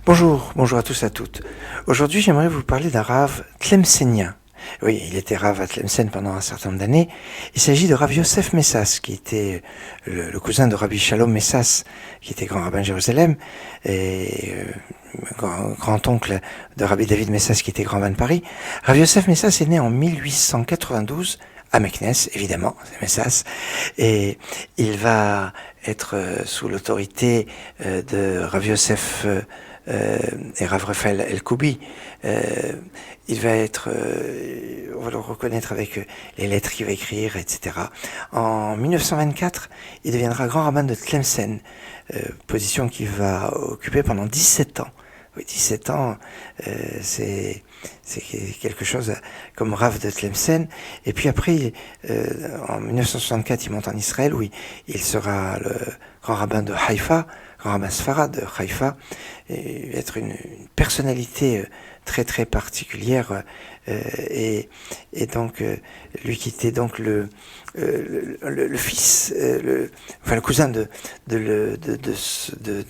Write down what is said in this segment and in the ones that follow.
Bonjour à tous et à toutes. Aujourd'hui, j'aimerais vous parler d'un Rav tlemcenien. Oui, il était Rav à Tlemcen pendant un certain nombre d'années. Il s'agit de Rav Yosef Messas, qui était le cousin de Rabbi Shalom Messas, qui était grand rabbin de Jérusalem, et grand-oncle de Rabbi David Messas, qui était grand rabbin de Paris. Rav Yosef Messas est né en 1892, à Meknes, évidemment, c'est Messas, et il va être sous l'autorité de Rav Yosef et Rav Raphaël El-Koubi. Il va être, on va le reconnaître avec les lettres qu'il va écrire, etc. En 1924, il deviendra grand rabbin de Tlemcen, position qu'il va occuper pendant 17 ans. Oui, 17 ans, c'est quelque chose comme Rav de Tlemcen. Et puis après, en 1964, il monte en Israël, où il sera le grand rabbin de Haïfa, grand rabbin Sfarad de Haïfa, et être une personnalité très très particulière, et donc lui qui était donc le fils, le cousin de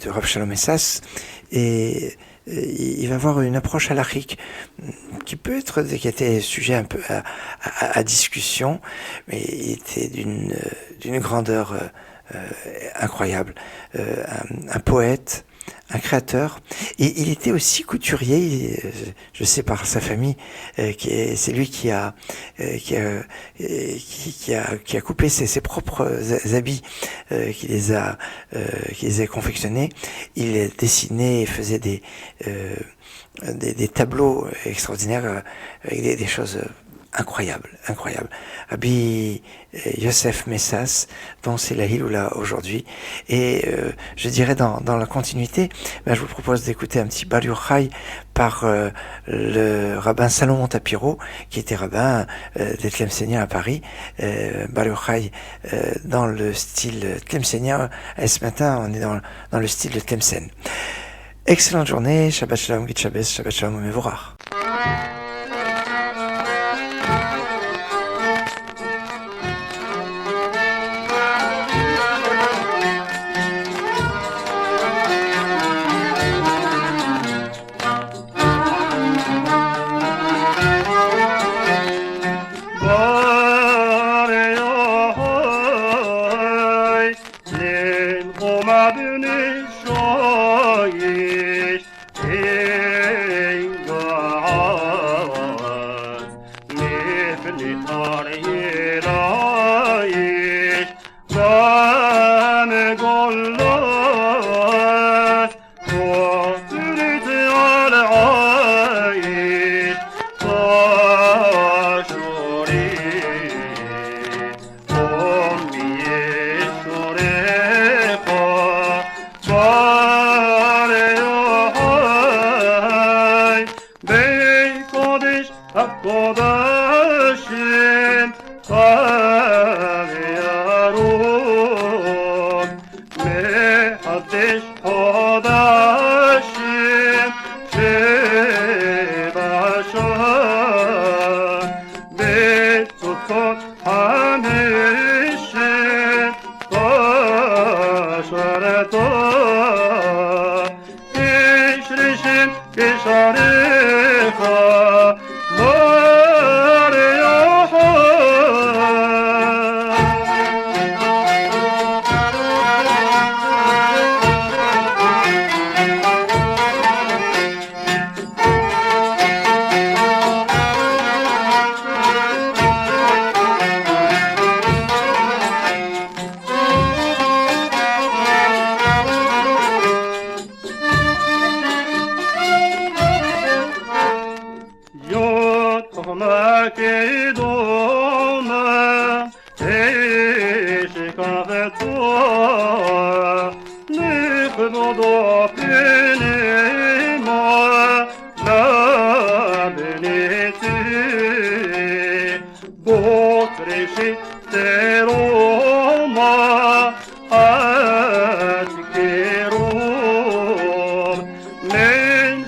Rav Shalom Messas, et il va avoir une approche halachique qui était sujet un peu à discussion, mais il était d'une grandeur incroyable, un poète, un créateur, et il était aussi couturier. Je sais par sa famille, c'est lui qui a coupé ses propres habits, qui les a confectionnés. Il dessinait et faisait des tableaux extraordinaires, avec des choses incroyable. Rabbi Yosef Messas, dont c'est la Hiloula aujourd'hui. Et je dirais dans la continuité, je vous propose d'écouter un petit Bar Yochai par le rabbin Salomon Tapiro, qui était rabbin des Tlemceniens à Paris. Bar Yochai dans le style tlemcenien. Et ce matin, on est dans le style de Tlemcen. Excellente journée, Shabbat Shalom, Git Shabbos, Shabbat Shalom, Mevorach. Men